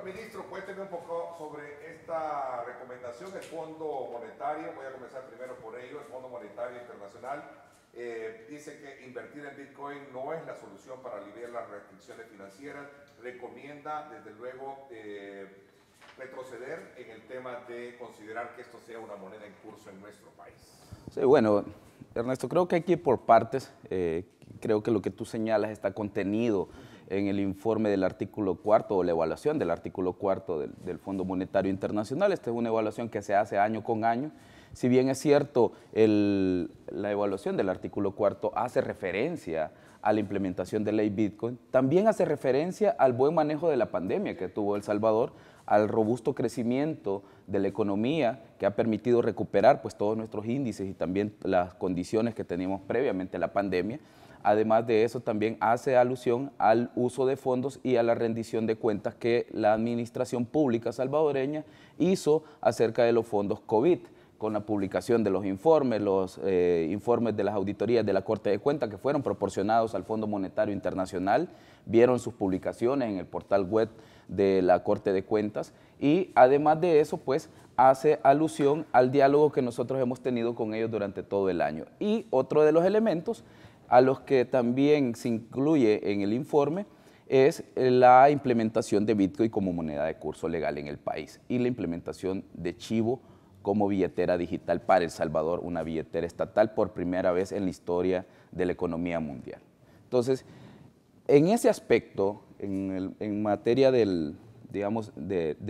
ministro, cuénteme un poco sobre esta recomendación del Fondo Monetario. Voy a comenzar primero por ello. El Fondo Monetario Internacional dice que invertir en Bitcoin no es la solución para aliviar las restricciones financieras. Recomienda, desde luego, retroceder en el tema de considerar que esto sea una moneda en curso en nuestro país. Sí, bueno, Ernesto, creo que hay que ir por partes. Creo que lo que tú señalas está contenido en el informe del artículo 4 o la evaluación del artículo 4 del Fondo Monetario Internacional. Esta es una evaluación que se hace año con año. Si bien es cierto, la evaluación del artículo 4 hace referencia a la implementación de ley Bitcoin, también hace referencia al buen manejo de la pandemia que tuvo El Salvador, al robusto crecimiento de la economía que ha permitido recuperar pues, todos nuestros índices y también las condiciones que teníamos previamente a la pandemia. Además de eso, también hace alusión al uso de fondos y a la rendición de cuentas que la administración pública salvadoreña hizo acerca de los fondos COVID, con la publicación de los informes de las auditorías de la Corte de Cuentas que fueron proporcionados al Fondo Monetario Internacional, vieron sus publicaciones en el portal web de la Corte de Cuentas y además de eso, pues, hace alusión al diálogo que nosotros hemos tenido con ellos durante todo el año. Y otro de los elementos a los que también se incluye en el informe es la implementación de Bitcoin como moneda de curso legal en el país y la implementación de Chivo como billetera digital para El Salvador, una billetera estatal por primera vez en la historia de la economía mundial. Entonces, en ese aspecto, en materia del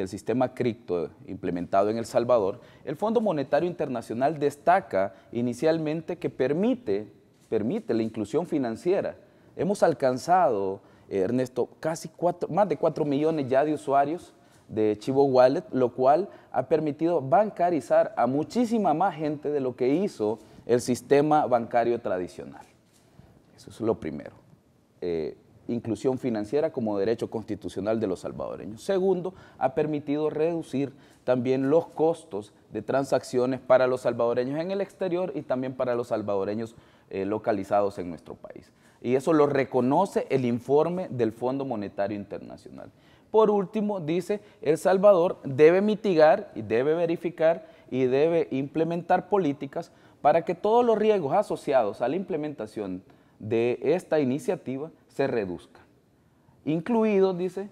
sistema cripto implementado en El Salvador, el Fondo Monetario Internacional destaca inicialmente que permite la inclusión financiera. Hemos alcanzado, Ernesto, más de 4 millones ya de usuarios de Chivo Wallet, lo cual ha permitido bancarizar a muchísima más gente de lo que hizo el sistema bancario tradicional. Eso es lo primero. Inclusión financiera como derecho constitucional de los salvadoreños. Segundo, ha permitido reducir también los costos de transacciones para los salvadoreños en el exterior y también para los salvadoreños localizados en nuestro país. Y eso lo reconoce el informe del Fondo Monetario Internacional. Por último, dice, El Salvador debe mitigar y debe verificar y debe implementar políticas para que todos los riesgos asociados a la implementación de esta iniciativa se reduzcan. Incluidos, dice,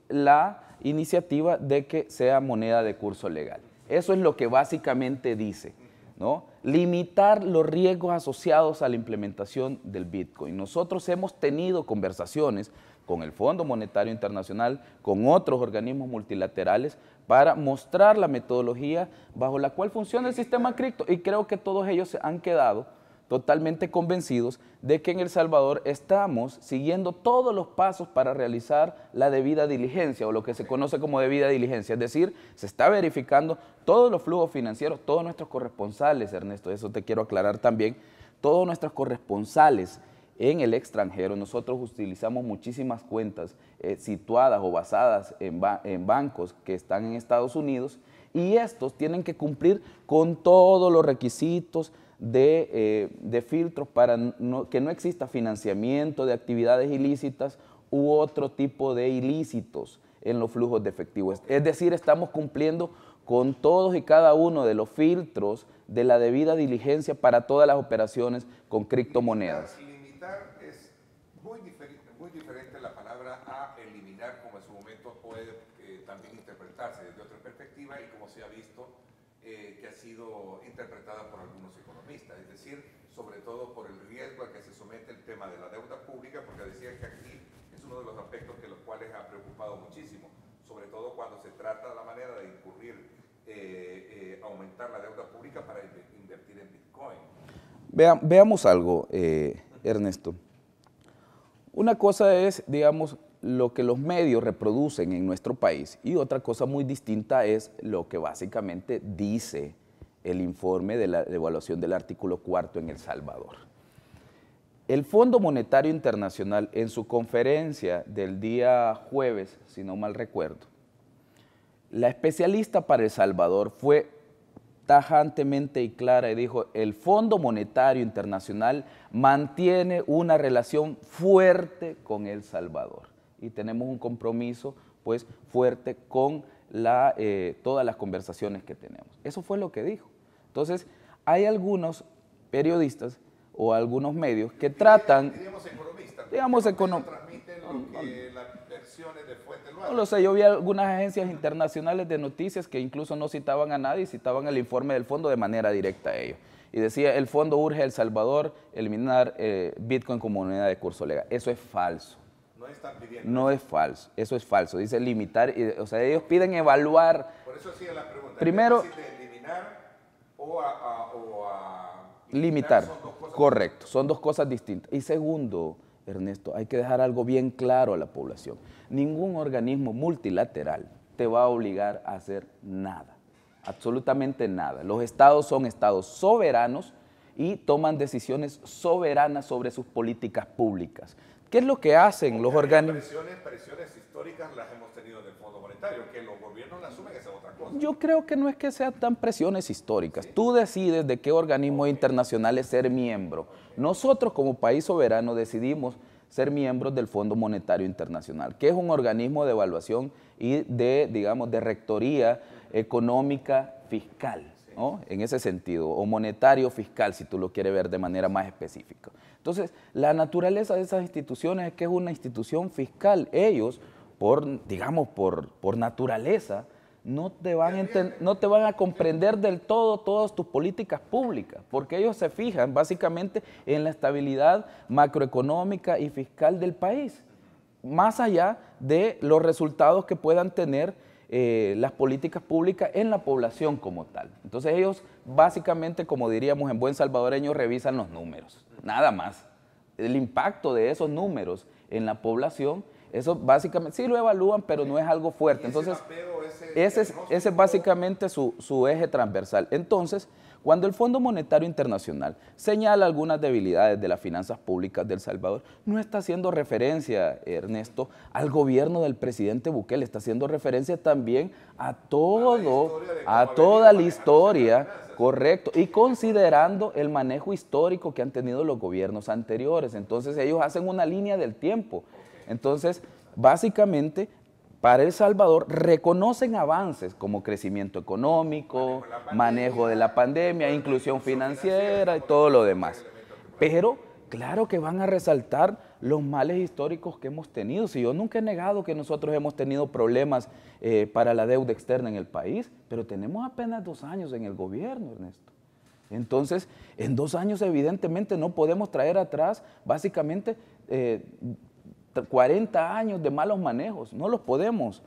la iniciativa de que sea moneda de curso legal. Eso es lo que básicamente dice, ¿no? Limitar los riesgos asociados a la implementación del Bitcoin. Nosotros hemos tenido conversaciones con el Fondo Monetario Internacional, con otros organismos multilaterales, para mostrar la metodología bajo la cual funciona el sistema cripto y creo que todos ellos se han quedado totalmente convencidos de que en El Salvador estamos siguiendo todos los pasos para realizar la debida diligencia o lo que se conoce como debida diligencia, es decir, se está verificando todos los flujos financieros, todos nuestros corresponsales, Ernesto, eso te quiero aclarar también, todos nuestros corresponsales en el extranjero, nosotros utilizamos muchísimas cuentas situadas o basadas en bancos que están en Estados Unidos y estos tienen que cumplir con todos los requisitos de filtros para que no exista financiamiento de actividades ilícitas u otro tipo de ilícitos en los flujos de efectivo. Es decir, estamos cumpliendo con todos y cada uno de los filtros de la debida diligencia para todas las operaciones con criptomonedas. Limitar es muy diferente la palabra a eliminar, como en su momento puede también interpretarse desde otra perspectiva y como se ha visto que ha sido interpretada por algunos economistas, es decir, sobre todo por el riesgo al que se somete el tema de la deuda pública, porque decía que aquí es uno de los aspectos que los cuales ha preocupado muchísimo, sobre todo cuando se trata de la manera de incurrir, aumentar la deuda pública para invertir en Bitcoin. Veamos algo, Ernesto. Una cosa es, digamos, lo que los medios reproducen en nuestro país y otra cosa muy distinta es lo que básicamente dice el informe de la evaluación del artículo 4 en El Salvador. El Fondo Monetario Internacional en su conferencia del día jueves, si no mal recuerdo, la especialista para El Salvador fue tajantemente y clara y dijo, el Fondo Monetario Internacional mantiene una relación fuerte con El Salvador y tenemos un compromiso pues fuerte con todas las conversaciones que tenemos. Eso fue lo que dijo. Entonces, hay algunos periodistas o algunos medios que tratan... Diríamos economistas. Digamos transmiten lo que las versiones de fuentes lo hacen. No lo sé, yo vi algunas agencias internacionales de noticias que incluso no citaban a nadie, citaban el informe del fondo de manera directa a ellos. Y decía, el fondo urge a El Salvador eliminar Bitcoin como moneda de curso legal. Eso es falso. No están pidiendo. No es falso, eso es falso. Dice limitar, o sea, ellos piden evaluar. Por eso hacía la pregunta. Primero, ¿Es decir, de eliminar o a limitar, son dos cosas correcto, son dos cosas distintas. Y segundo, Ernesto, hay que dejar algo bien claro a la población. Ningún organismo multilateral te va a obligar a hacer nada, absolutamente nada. Los estados son estados soberanos y toman decisiones soberanas sobre sus políticas públicas. ¿Qué es lo que hacen los organismos? Presiones históricas las hemos tenido en el Fondo Monetario, que los gobiernos la asumen, esa es otra cosa. Yo creo que no es que sean tan presiones históricas. Tú decides de qué organismo internacional es ser miembro. Nosotros como país soberano decidimos ser miembros del Fondo Monetario Internacional, que es un organismo de evaluación y de, digamos, de rectoría económica fiscal, ¿no? En ese sentido, o monetario fiscal, si tú lo quieres ver de manera más específica. Entonces, la naturaleza de esas instituciones es que es una institución fiscal. Ellos, digamos, por naturaleza, no te van a comprender del todo todas tus políticas públicas, porque ellos se fijan básicamente en la estabilidad macroeconómica y fiscal del país, más allá de los resultados que puedan tener las políticas públicas en la población como tal. Entonces ellos básicamente, como diríamos en buen salvadoreño, revisan los números, nada más. El impacto de esos números en la población, eso básicamente sí lo evalúan, pero no es algo fuerte. Entonces, ese es básicamente su eje transversal. Entonces, cuando el Fondo Monetario Internacional señala algunas debilidades de las finanzas públicas de El Salvador, no está haciendo referencia, Ernesto, al gobierno del presidente Bukele, está haciendo referencia también a toda la historia, correcto, y considerando el manejo histórico que han tenido los gobiernos anteriores. Entonces, ellos hacen una línea del tiempo. Entonces, básicamente, para El Salvador reconocen avances como crecimiento económico, manejo de la pandemia, inclusión financiera y todo lo demás. Pero claro que van a resaltar los males históricos que hemos tenido. Si yo nunca he negado que nosotros hemos tenido problemas para la deuda externa en el país, pero tenemos apenas 2 años en el gobierno, Ernesto. Entonces, en 2 años evidentemente no podemos traer atrás básicamente 40 años de malos manejos, no los podemos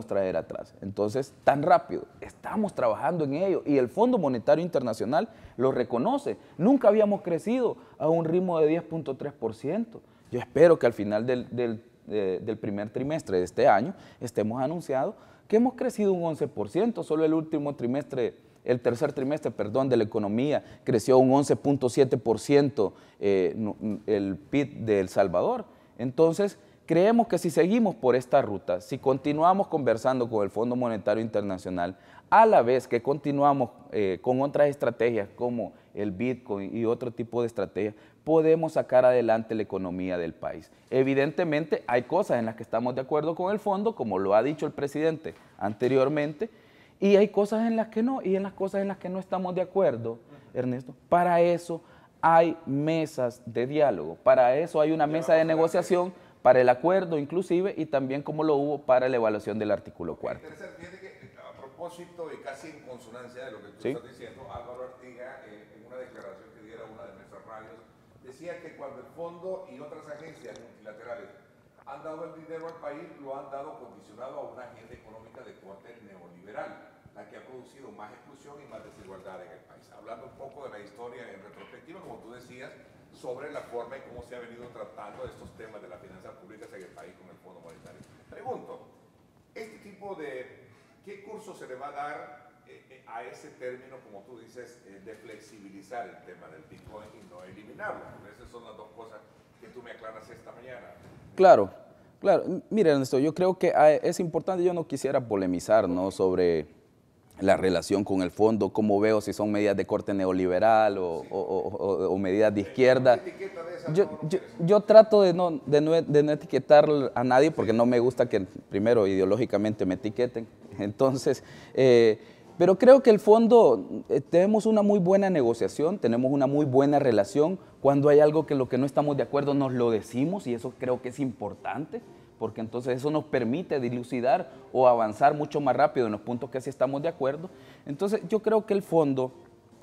traer atrás. Entonces, tan rápido, estamos trabajando en ello y el Fondo Monetario Internacional lo reconoce. Nunca habíamos crecido a un ritmo de 10.3%. Yo espero que al final del primer trimestre de este año estemos anunciados que hemos crecido un 11%, solo el tercer trimestre, de la economía creció un 11.7% el PIB de El Salvador. Entonces, creemos que si seguimos por esta ruta, si continuamos conversando con el Fondo Monetario Internacional, a la vez que continuamos con otras estrategias como el Bitcoin y otro tipo de estrategias, podemos sacar adelante la economía del país. Evidentemente, hay cosas en las que estamos de acuerdo con el fondo, como lo ha dicho el presidente anteriormente, y hay cosas en las que no, y en las cosas en las que no estamos de acuerdo, Ernesto. Para eso hay mesas de diálogo, para eso hay una mesa de negociación, para el acuerdo inclusive, y también como lo hubo para la evaluación del artículo 4. Interesante, fíjate que a propósito y casi en consonancia de lo que tú estás diciendo, Álvaro Artiga, en una declaración que diera una de nuestras radios, decía que cuando el fondo y otras agencias multilaterales han dado el dinero al país, lo han dado condicionado a una agenda económica de corte neoliberal, la que ha producido más exclusión y más desigualdad en el país. Hablando un poco de la historia en retrospectiva, como tú decías, sobre la forma en cómo se ha venido tratando estos temas de las finanzas públicas en el país con el Fondo Monetario. Pregunto, ¿qué curso se le va a dar a ese término, como tú dices, de flexibilizar el tema del Bitcoin y no eliminarlo? Esas son las dos cosas que tú me aclaras esta mañana. Claro. Mira, Ernesto, yo creo que es importante, yo no quisiera polemizar, ¿no?, sobre la relación con el fondo, cómo veo si son medidas de corte neoliberal o medidas de izquierda. Yo trato de no etiquetar a nadie porque no me gusta que primero ideológicamente me etiqueten. Entonces, pero creo que el fondo, tenemos una muy buena negociación, tenemos una muy buena relación. Cuando hay algo que lo que no estamos de acuerdo nos lo decimos y eso creo que es importante, porque entonces eso nos permite dilucidar o avanzar mucho más rápido en los puntos que sí estamos de acuerdo. Entonces yo creo que el Fondo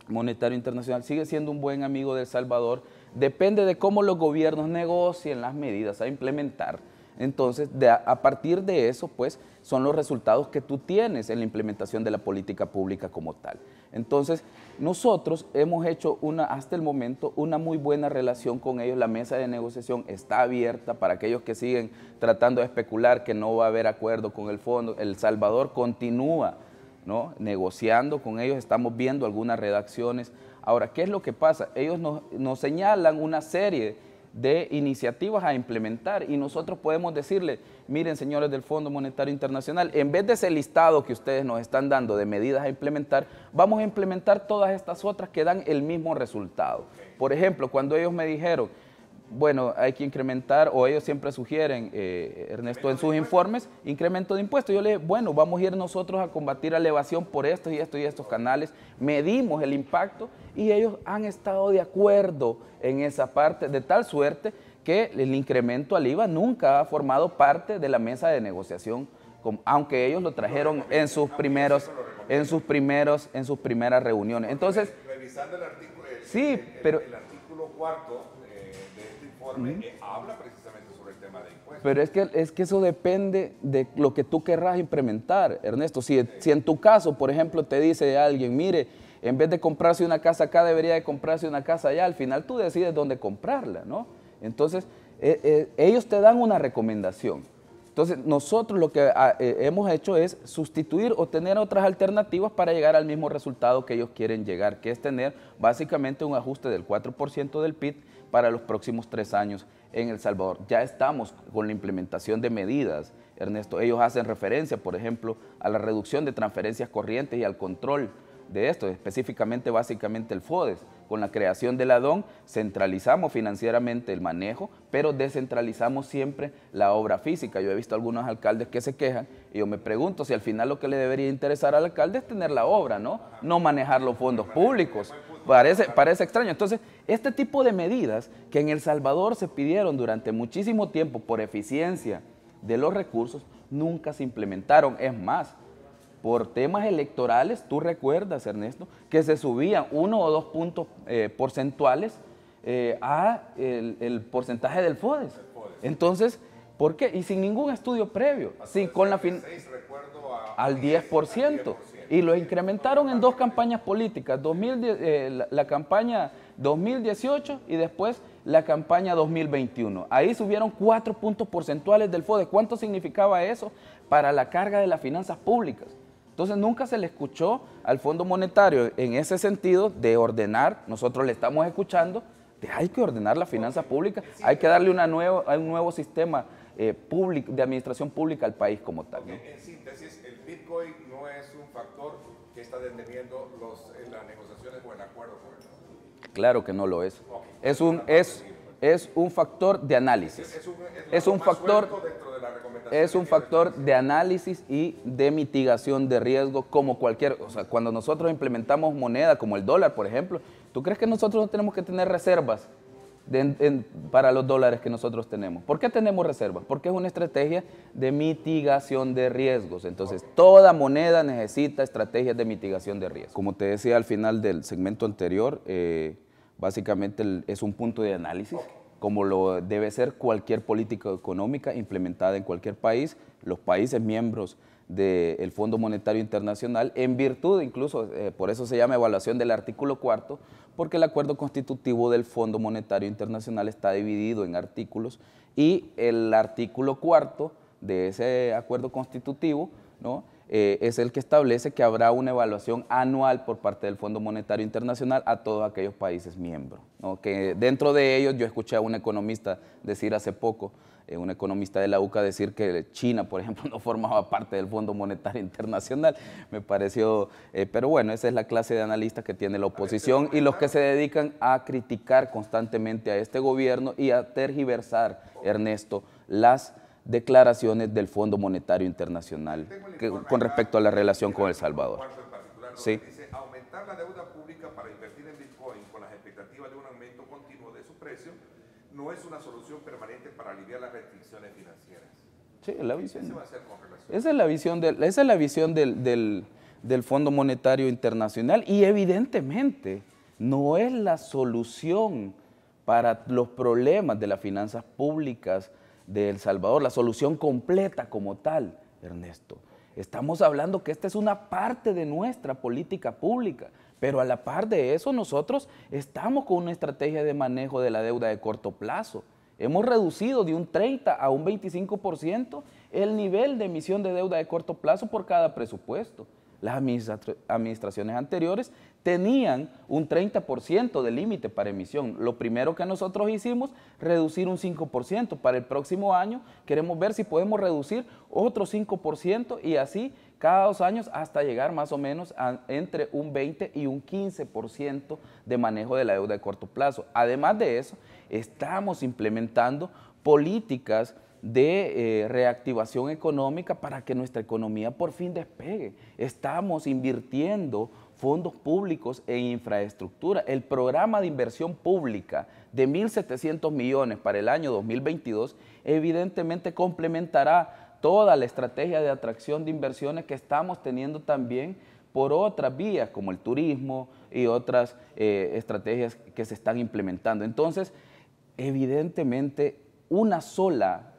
Monetario Internacional sigue siendo un buen amigo de El Salvador, depende de cómo los gobiernos negocien las medidas a implementar. Entonces, a partir de eso, pues, son los resultados que tú tienes en la implementación de la política pública como tal. Entonces, nosotros hemos hecho hasta el momento una muy buena relación con ellos. La mesa de negociación está abierta para aquellos que siguen tratando de especular que no va a haber acuerdo con el fondo. El Salvador continúa, ¿no?, negociando con ellos, estamos viendo algunas redacciones. Ahora, ¿qué es lo que pasa? Ellos nos señalan una serie de iniciativas a implementar y nosotros podemos decirle, miren señores del Fondo Monetario Internacional, en vez de ese listado que ustedes nos están dando de medidas a implementar, vamos a implementar todas estas otras que dan el mismo resultado. Por ejemplo, cuando ellos me dijeron, bueno, hay que incrementar, o ellos siempre sugieren, Ernesto, en sus informes, incremento de impuestos. Yo le dije, bueno, vamos a ir nosotros a combatir la evasión por estos y estos y estos canales. Medimos el impacto y ellos han estado de acuerdo en esa parte, de tal suerte que el incremento al IVA nunca ha formado parte de la mesa de negociación, aunque ellos lo trajeron en sus primeras reuniones. Entonces, revisando el artículo, sí, pero el artículo cuarto de este informe habla precisamente sobre el tema de impuestos. Pero es que eso depende de lo que tú querrás implementar, Ernesto. Si en tu caso, por ejemplo, te dice alguien, mire, en vez de comprarse una casa acá, debería de comprarse una casa allá, al final tú decides dónde comprarla, ¿no? Entonces, ellos te dan una recomendación. Entonces, nosotros lo que hemos hecho es sustituir o tener otras alternativas para llegar al mismo resultado que ellos quieren llegar, que es tener básicamente un ajuste del 4% del PIB para los próximos 3 años en El Salvador. Ya estamos con la implementación de medidas, Ernesto. Ellos hacen referencia, por ejemplo, a la reducción de transferencias corrientes y al control de esto, específicamente, básicamente el FODES. Con la creación de la DON, centralizamos financieramente el manejo, pero descentralizamos siempre la obra física. Yo he visto algunos alcaldes que se quejan y yo me pregunto si al final lo que le debería interesar al alcalde es tener la obra, ¿no? No manejar los fondos públicos. Parece extraño. Entonces, este tipo de medidas que en El Salvador se pidieron durante muchísimo tiempo por eficiencia de los recursos, nunca se implementaron. Es más, por temas electorales, tú recuerdas, Ernesto, que se subían 1 o 2 puntos porcentuales a el porcentaje del FODES. Entonces, ¿por qué? Y sin ningún estudio previo, al 10%. Y lo incrementaron en 2 campañas políticas, la campaña 2018 y después la campaña 2021. Ahí subieron 4 puntos porcentuales del FODES. ¿Cuánto significaba eso para la carga de las finanzas públicas? Entonces nunca se le escuchó al Fondo Monetario en ese sentido de ordenar. Nosotros le estamos escuchando de hay que ordenar la finanza pública, hay que darle un nuevo sistema público, de administración pública al país como tal, ¿no? En síntesis, el Bitcoin no es un factor que está deteniendo las negociaciones o el acuerdo con el fondo. Claro que no lo es. Es un factor de análisis. Es un factor de análisis y de mitigación de riesgo como cualquier, o sea, cuando nosotros implementamos moneda como el dólar, por ejemplo, ¿tú crees que nosotros no tenemos que tener reservas para los dólares que nosotros tenemos? ¿Por qué tenemos reservas? Porque es una estrategia de mitigación de riesgos. Entonces, toda moneda necesita estrategias de mitigación de riesgos. Como te decía al final del segmento anterior, básicamente es un punto de análisis, como lo debe ser cualquier política económica implementada en cualquier país. Los países miembros del Fondo Monetario Internacional, en virtud incluso, por eso se llama evaluación del artículo 4, porque el acuerdo constitutivo del Fondo Monetario Internacional está dividido en artículos y el artículo 4 de ese acuerdo constitutivo, ¿no?, es el que establece que habrá una evaluación anual por parte del Fondo Monetario Internacional a todos aquellos países miembros, ¿no? Que dentro de ellos, yo escuché a un economista decir hace poco, un economista de la UCA decir que China, por ejemplo, no formaba parte del Fondo Monetario Internacional. Me pareció, pero bueno, esa es la clase de analistas que tiene la oposición y los que se dedican a criticar constantemente a este gobierno y a tergiversar, Ernesto, las declaraciones del Fondo Monetario Internacional con respecto a la relación con El Salvador. Sí. Dice, aumentar la deuda pública para invertir en Bitcoin con las expectativas de un aumento continuo de su precio no es una solución permanente para aliviar las restricciones financieras. Sí, la visión. ¿Qué se va a hacer con relación? Esa es la visión del Fondo Monetario Internacional y evidentemente no es la solución para los problemas de las finanzas públicas de El Salvador, la solución completa como tal, Ernesto. Estamos hablando que esta es una parte de nuestra política pública, pero a la par de eso nosotros estamos con una estrategia de manejo de la deuda de corto plazo. Hemos reducido de un 30 a un 25% el nivel de emisión de deuda de corto plazo por cada presupuesto. Las administraciones anteriores tenían un 30% de límite para emisión. Lo primero que nosotros hicimos, reducir un 5%. Para el próximo año queremos ver si podemos reducir otro 5% y así cada 2 años hasta llegar más o menos a entre un 20 y un 15% de manejo de la deuda de corto plazo. Además de eso, estamos implementando políticas de reactivación económica para que nuestra economía por fin despegue. Estamos invirtiendo fondos públicos en infraestructura. El programa de inversión pública de 1.700 millones para el año 2022 evidentemente complementará toda la estrategia de atracción de inversiones que estamos teniendo también por otras vías como el turismo y otras estrategias que se están implementando. Entonces, evidentemente, una sola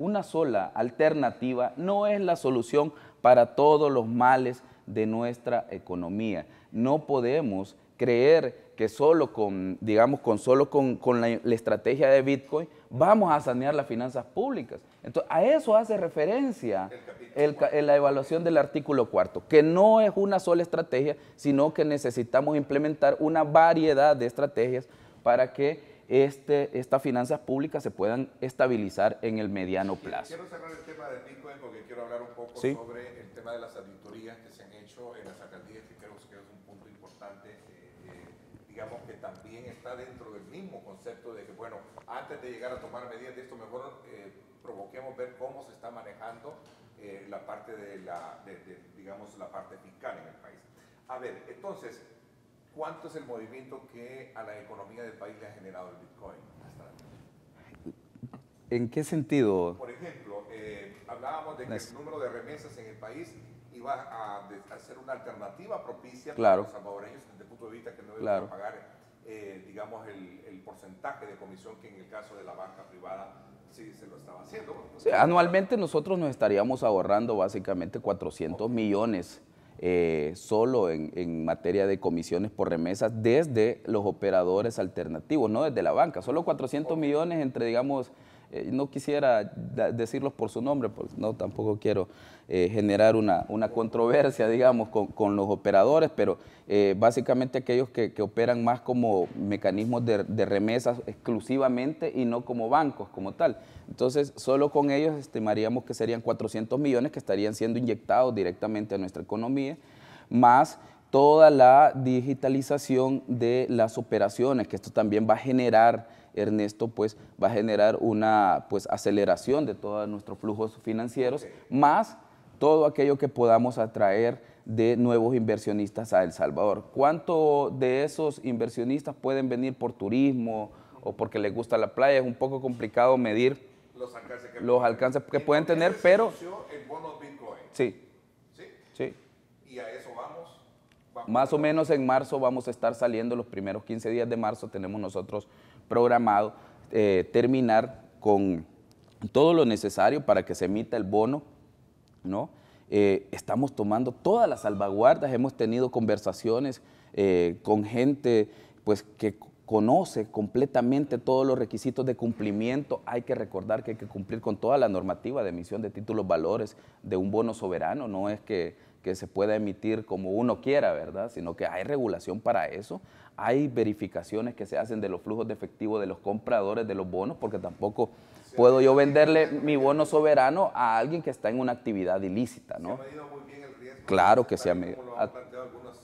alternativa no es la solución para todos los males de nuestra economía. No podemos creer que solo con la estrategia de Bitcoin vamos a sanear las finanzas públicas. Entonces, a eso hace referencia la evaluación del artículo 4, que no es una sola estrategia, sino que necesitamos implementar una variedad de estrategias para que estas finanzas públicas se puedan estabilizar en el mediano plazo. Quiero cerrar el tema del Bitcoin porque quiero hablar un poco sobre el tema de las auditorías que se han hecho en las alcaldías, que creo que es un punto importante, digamos que también está dentro del mismo concepto de que, bueno, antes de llegar a tomar medidas de esto, mejor provoquemos ver cómo se está manejando la parte digamos, la parte fiscal en el país. A ver, entonces, ¿cuánto es el movimiento que a la economía del país le ha generado el Bitcoin hasta ahora? ¿En qué sentido? Por ejemplo, hablábamos de que el número de remesas en el país iba a ser una alternativa propicia para los salvadoreños desde el punto de vista que no deben pagar, digamos, el porcentaje de comisión que en el caso de la banca privada sí se lo estaba haciendo. Sí, anualmente nosotros nos estaríamos ahorrando básicamente 400 millones solo en materia de comisiones por remesas desde los operadores alternativos, no desde la banca, solo 400 millones entre, digamos, no quisiera decirlos por su nombre, porque no, tampoco quiero generar una controversia, digamos, con los operadores, pero básicamente aquellos que operan más como mecanismos de remesas exclusivamente y no como bancos como tal. Entonces, solo con ellos estimaríamos que serían 400 millones que estarían siendo inyectados directamente a nuestra economía, más toda la digitalización de las operaciones, que esto también va a generar, Ernesto, pues va a generar una aceleración de todos nuestros flujos financieros, más todo aquello que podamos atraer de nuevos inversionistas a El Salvador. ¿Cuánto de esos inversionistas pueden venir por turismo o porque les gusta la playa? Es un poco complicado medir los alcances que pueden tener, pero... el bono Bitcoin. Sí. ¿Sí? Sí. ¿Y a eso vamos? Más o menos en marzo vamos a estar saliendo, los primeros 15 días de marzo tenemos nosotros programado terminar con todo lo necesario para que se emita el bono, ¿no? Estamos tomando todas las salvaguardas, hemos tenido conversaciones con gente pues, que conoce completamente todos los requisitos de cumplimiento. Hay que recordar que hay que cumplir con toda la normativa de emisión de títulos valores de un bono soberano, no es que que se pueda emitir como uno quiera, ¿verdad? Sino que hay regulación para eso, hay verificaciones que se hacen de los flujos de efectivo de los compradores de los bonos, porque tampoco puedo yo venderle mi bono soberano a alguien que está en una actividad ilícita, ¿no? ¿Se ha medido muy bien el riesgo? Claro que se ha medido.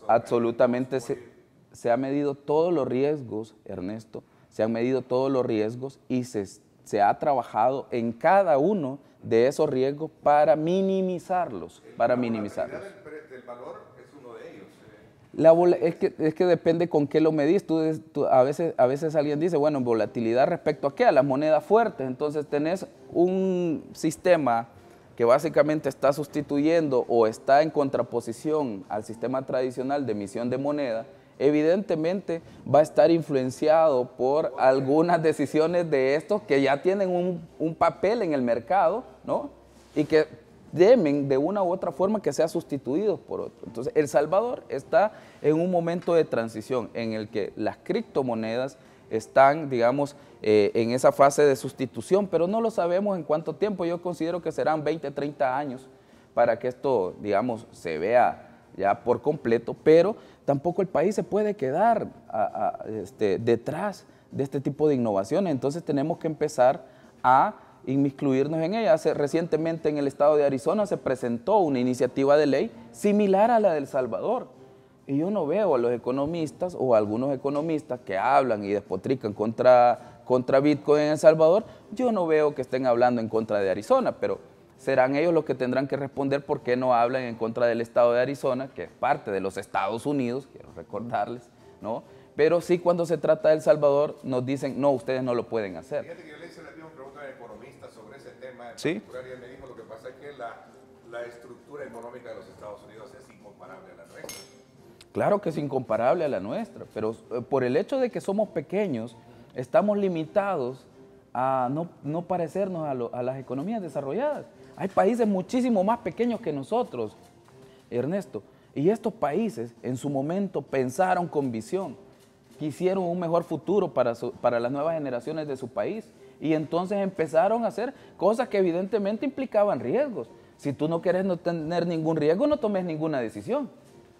Absolutamente se ha medido todos los riesgos, Ernesto, se han medido todos los riesgos y se ha trabajado en cada uno de esos riesgos para minimizarlos, La volatilidad del valor es uno de ellos. Es que depende con qué lo medís. A veces alguien dice, bueno, volatilidad respecto a qué, a las monedas fuertes. Entonces tenés un sistema que básicamente está sustituyendo o está en contraposición al sistema tradicional de emisión de moneda, evidentemente va a estar influenciado por algunas decisiones de estos que ya tienen un papel en el mercado, ¿no? Y que temen de una u otra forma que sea sustituido por otro. Entonces, El Salvador está en un momento de transición en el que las criptomonedas están, digamos, en esa fase de sustitución, pero no lo sabemos en cuánto tiempo. Yo considero que serán 20, 30 años para que esto, digamos, se vea ya por completo, pero tampoco el país se puede quedar detrás de este tipo de innovaciones. Entonces tenemos que empezar a inmiscuirnos en ella. Recientemente en el estado de Arizona se presentó una iniciativa de ley similar a la de El Salvador. Y yo no veo a los economistas o a algunos economistas que hablan y despotrican contra Bitcoin en El Salvador, yo no veo que estén hablando en contra de Arizona, pero serán ellos los que tendrán que responder por qué no hablan en contra del estado de Arizona, que es parte de los Estados Unidos, quiero recordarles, ¿no? Pero sí, cuando se trata de El Salvador, nos dicen, no, ustedes no lo pueden hacer. Fíjate que yo le hice la misma pregunta a economistas sobre ese tema. Sí. Y él me dijo, lo que pasa es que la estructura económica de los Estados Unidos es incomparable a la nuestra. Claro que es incomparable a la nuestra, pero por el hecho de que somos pequeños, estamos limitados a no parecernos a las economías desarrolladas. Hay países muchísimo más pequeños que nosotros, Ernesto, y estos países en su momento pensaron con visión, quisieron un mejor futuro para las nuevas generaciones de su país, y entonces empezaron a hacer cosas que evidentemente implicaban riesgos. Si tú no quieres no tener ningún riesgo, no tomes ninguna decisión,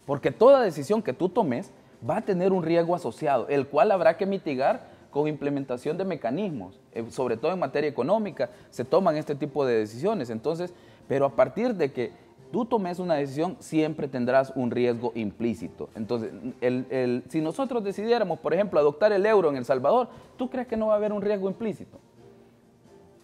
porque toda decisión que tú tomes va a tener un riesgo asociado, el cual habrá que mitigar con implementación de mecanismos, sobre todo en materia económica, se toman este tipo de decisiones. Entonces, pero a partir de que tú tomes una decisión, siempre tendrás un riesgo implícito. Entonces, si nosotros decidiéramos, por ejemplo, adoptar el euro en El Salvador, ¿tú crees que no va a haber un riesgo implícito?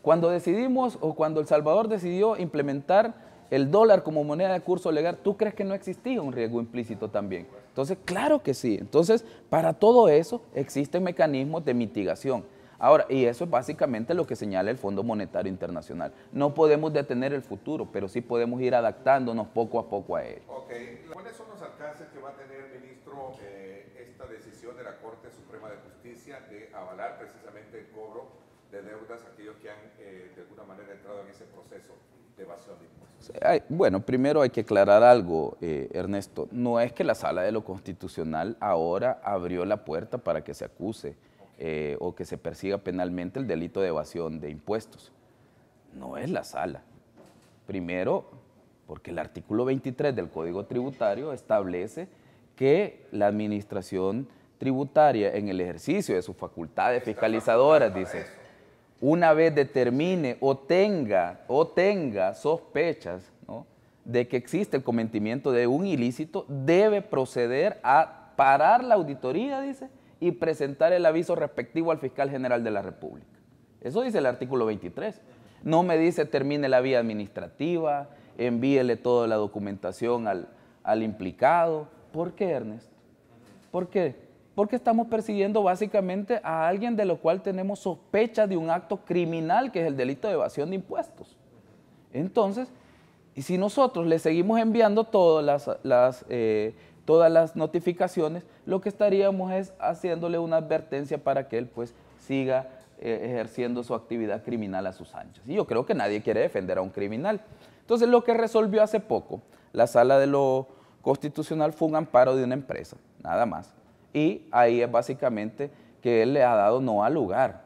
Cuando decidimos, o cuando El Salvador decidió implementar el dólar como moneda de curso legal, ¿tú crees que no existía un riesgo implícito también? Entonces, claro que sí. Entonces, para todo eso existen mecanismos de mitigación. Ahora, y eso es básicamente lo que señala el Fondo Monetario Internacional. No podemos detener el futuro, pero sí podemos ir adaptándonos poco a poco a él. Ok. ¿Cuáles son los alcances que va a tener, ministro, esta decisión de la Corte Suprema de Justicia de avalar precisamente el cobro de deudas a aquellos que han de alguna manera entrado en ese proceso de evasión de impuestos? Bueno, primero hay que aclarar algo, Ernesto. No es que la Sala de lo Constitucional ahora abrió la puerta para que se acuse o que se persiga penalmente el delito de evasión de impuestos. No es la Sala. Primero, porque el artículo 23 del Código Tributario establece que la administración tributaria en el ejercicio de sus facultades fiscalizadoras, dice, una vez determine o tenga sospechas, ¿no?, de que existe el cometimiento de un ilícito, debe proceder a parar la auditoría, dice, y presentar el aviso respectivo al fiscal general de la República. Eso dice el artículo 23. No me dice termine la vía administrativa, envíele toda la documentación al implicado. ¿Por qué, Ernesto? ¿Por qué? Porque estamos persiguiendo básicamente a alguien de lo cual tenemos sospecha de un acto criminal, que es el delito de evasión de impuestos. Entonces, y si nosotros le seguimos enviando todas las notificaciones, lo que estaríamos es haciéndole una advertencia para que él pues siga ejerciendo su actividad criminal a sus anchas. Y yo creo que nadie quiere defender a un criminal. Entonces, lo que resolvió hace poco la Sala de lo Constitucional fue un amparo de una empresa, nada más. Y ahí es básicamente que él le ha dado no al lugar,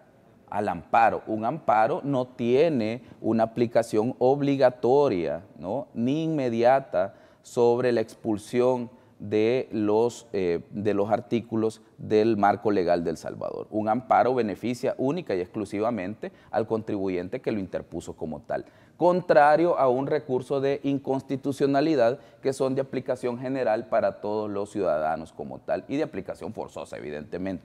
al amparo. Un amparo no tiene una aplicación obligatoria, ¿no?, ni inmediata sobre la expulsión de los artículos del marco legal de El Salvador. Un amparo beneficia única y exclusivamente al contribuyente que lo interpuso como tal, contrario a un recurso de inconstitucionalidad que son de aplicación general para todos los ciudadanos como tal y de aplicación forzosa, evidentemente.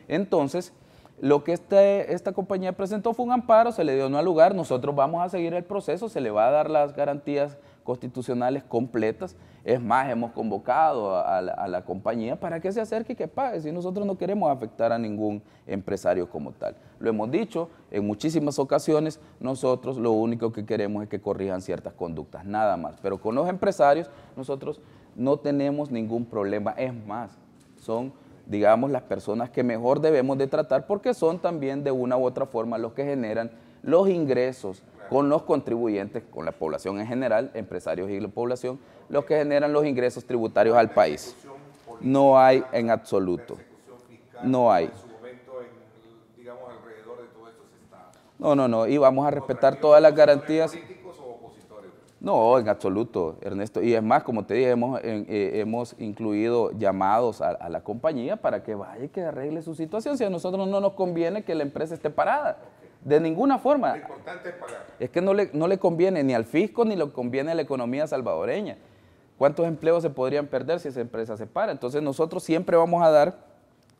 Entonces, lo que esta compañía presentó fue un amparo, se le dio no al lugar, nosotros vamos a seguir el proceso, se le va a dar las garantías constitucionales completas. Es más, hemos convocado a la compañía para que se acerque y que pague, si nosotros no queremos afectar a ningún empresario como tal. Lo hemos dicho en muchísimas ocasiones, nosotros lo único que queremos es que corrijan ciertas conductas, nada más. Pero con los empresarios nosotros no tenemos ningún problema, es más, son, digamos, las personas que mejor debemos de tratar porque son también de una u otra forma los que generan los ingresos con los contribuyentes, con la población en general, empresarios y la población, los que generan los ingresos tributarios al país. No hay en absoluto. No hay. No, y vamos a respetar todas las garantías. ¿Políticos o opositores? No, en absoluto, Ernesto. Y es más, como te dije, hemos incluido llamados a la compañía para que vaya y que arregle su situación. Si a nosotros no nos conviene que la empresa esté parada. De ninguna forma. Lo importante es pagar. Es que no le conviene ni al fisco ni le conviene a la economía salvadoreña. ¿Cuántos empleos se podrían perder si esa empresa se para? Entonces nosotros siempre vamos a dar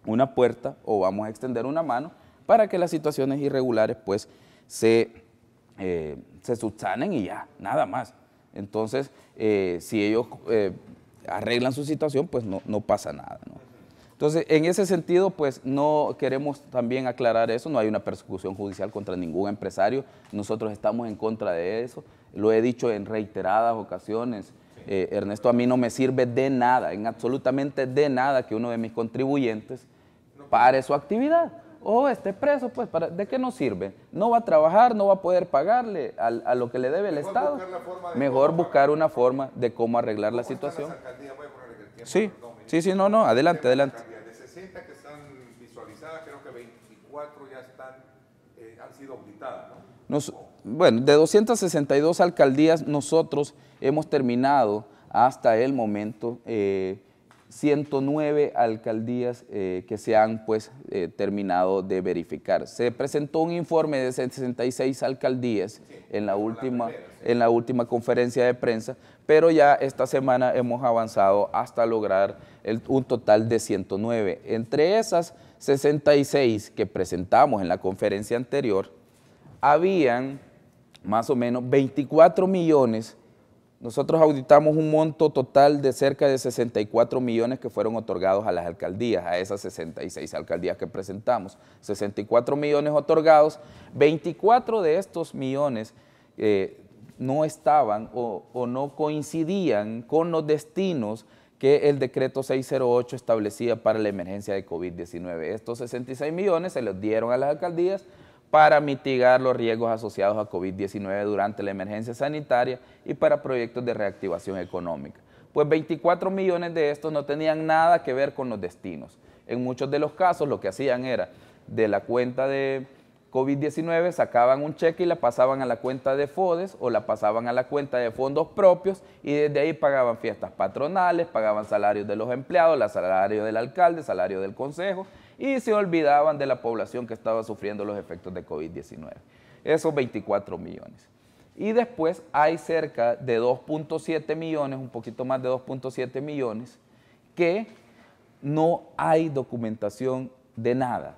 una puerta o vamos a extender una mano para que las situaciones irregulares pues se subsanen y ya, nada más. Entonces, si ellos arreglan su situación, pues no pasa nada, ¿no? Entonces, en ese sentido, pues no queremos también aclarar eso, no hay una persecución judicial contra ningún empresario, nosotros estamos en contra de eso, lo he dicho en reiteradas ocasiones, Ernesto, a mí no me sirve de nada, en absolutamente de nada que uno de mis contribuyentes pare su actividad o esté preso, pues, ¿de qué nos sirve? No va a trabajar, no va a poder pagarle a lo que le debe el Estado, mejor buscar una forma de cómo arreglar la situación. Sí, no, adelante. De 60 que están visualizadas, creo que 24 ya han sido auditadas, ¿no? Bueno, de 262 alcaldías, nosotros hemos terminado hasta el momento 109 alcaldías que se han pues terminado de verificar. Se presentó un informe de 66 alcaldías en la última conferencia de prensa, pero ya esta semana hemos avanzado hasta lograr un total de 109. Entre esas 66 que presentamos en la conferencia anterior, habían más o menos 24 millones. Nosotros auditamos un monto total de cerca de 64 millones que fueron otorgados a las alcaldías, a esas 66 alcaldías que presentamos. 64 millones otorgados, 24 de estos millones no estaban o no coincidían con los destinos que el decreto 608 establecía para la emergencia de COVID-19. Estos 66 millones se los dieron a las alcaldías para mitigar los riesgos asociados a COVID-19 durante la emergencia sanitaria y para proyectos de reactivación económica. Pues 24 millones de estos no tenían nada que ver con los destinos. En muchos de los casos lo que hacían era de la cuenta de COVID-19 sacaban un cheque y la pasaban a la cuenta de FODES o la pasaban a la cuenta de fondos propios y desde ahí pagaban fiestas patronales, pagaban salarios de los empleados, el salario del alcalde, salario del consejo y se olvidaban de la población que estaba sufriendo los efectos de COVID-19. Esos 24 millones. Y después hay cerca de 2.7 millones, un poquito más de 2.7 millones, que no hay documentación de nada.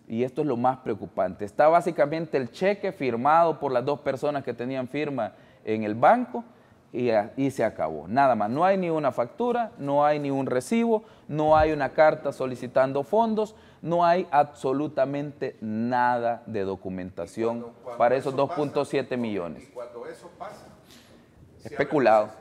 Y esto es lo más preocupante. Está básicamente el cheque firmado por las dos personas que tenían firma en el banco y se acabó. Nada más. No hay ni una factura, no hay ni un recibo, no hay una carta solicitando fondos, no hay absolutamente nada de documentación para esos 2.7 millones. Y cuando eso pasa, especulado.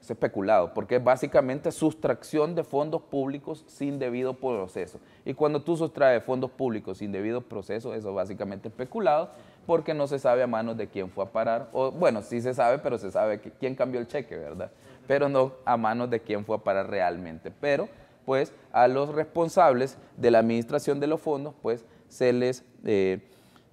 Es especulado, porque es básicamente sustracción de fondos públicos sin debido proceso. Y cuando tú sustraes fondos públicos sin debido proceso, eso es básicamente especulado, porque no se sabe a manos de quién fue a parar. O, bueno, sí se sabe, pero se sabe quién cambió el cheque, ¿verdad? Pero no a manos de quién fue a parar realmente. Pero, pues, a los responsables de la administración de los fondos, pues, se les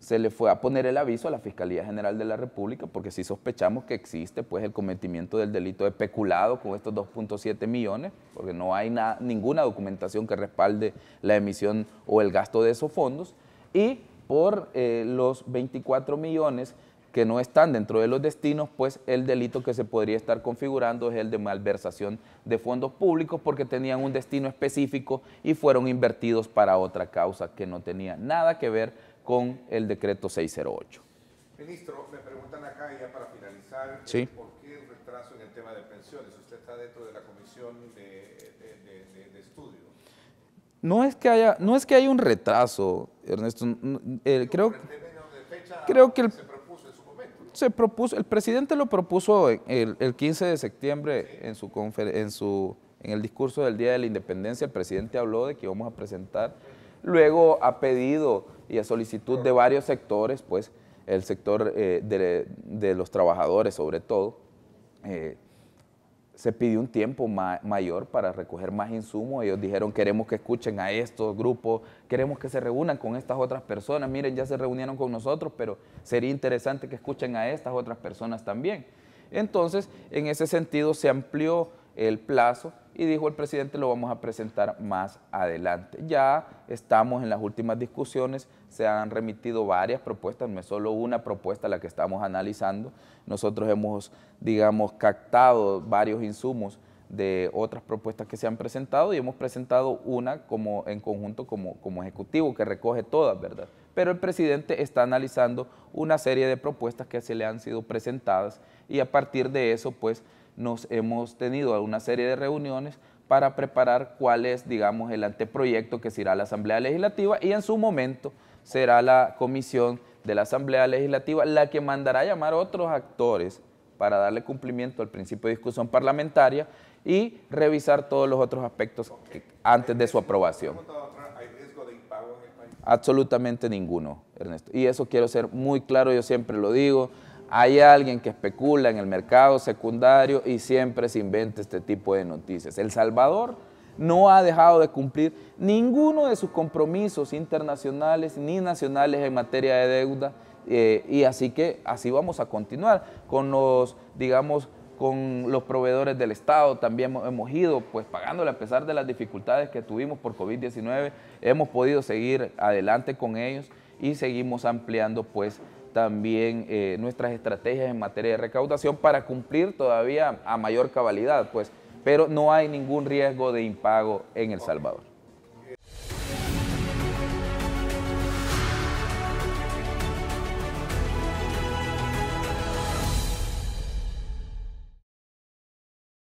se le fue a poner el aviso a la Fiscalía General de la República, porque sí sospechamos que existe pues el cometimiento del delito de peculado con estos 2.7 millones, porque no hay ninguna documentación que respalde la emisión o el gasto de esos fondos, y por los 24 millones que no están dentro de los destinos, pues el delito que se podría estar configurando es el de malversación de fondos públicos porque tenían un destino específico y fueron invertidos para otra causa que no tenía nada que ver con el decreto 608. Ministro, me preguntan acá ya para finalizar, sí. ¿Por qué el retraso en el tema de pensiones? Usted está dentro de la comisión de estudio. No es que haya un retraso, Ernesto. Creo que el presidente lo propuso el 15 de septiembre en el discurso del Día de la Independencia. El presidente habló de que íbamos a presentar. Luego, a pedido y a solicitud de varios sectores, pues el sector de los trabajadores sobre todo, se pidió un tiempo mayor para recoger más insumos. Ellos dijeron, queremos que escuchen a estos grupos, queremos que se reúnan con estas otras personas. Miren, ya se reunieron con nosotros, pero sería interesante que escuchen a estas otras personas también. Entonces, en ese sentido, se amplió el plazo y dijo el presidente, lo vamos a presentar más adelante. Ya estamos en las últimas discusiones, se han remitido varias propuestas, no es solo una propuesta la que estamos analizando. Nosotros hemos, digamos, captado varios insumos de otras propuestas que se han presentado y hemos presentado una en conjunto como ejecutivo que recoge todas, ¿verdad? Pero el presidente está analizando una serie de propuestas que se le han sido presentadas y a partir de eso, pues, nos hemos tenido una serie de reuniones para preparar cuál es, digamos, el anteproyecto que se irá a la Asamblea Legislativa y en su momento será la comisión de la Asamblea Legislativa la que mandará a llamar a otros actores para darle cumplimiento al principio de discusión parlamentaria y revisar todos los otros aspectos antes de su aprobación. ¿Hay riesgo de impago en el país? Absolutamente ninguno, Ernesto. Y eso quiero ser muy claro, yo siempre lo digo. Hay alguien que especula en el mercado secundario y siempre se inventa este tipo de noticias. El Salvador no ha dejado de cumplir ninguno de sus compromisos internacionales ni nacionales en materia de deuda y así vamos a continuar con los, digamos, con los proveedores del Estado. También hemos ido pues pagándole a pesar de las dificultades que tuvimos por COVID-19, hemos podido seguir adelante con ellos y seguimos ampliando pues también nuestras estrategias en materia de recaudación para cumplir todavía a mayor cabalidad, pues, pero no hay ningún riesgo de impago en El Salvador.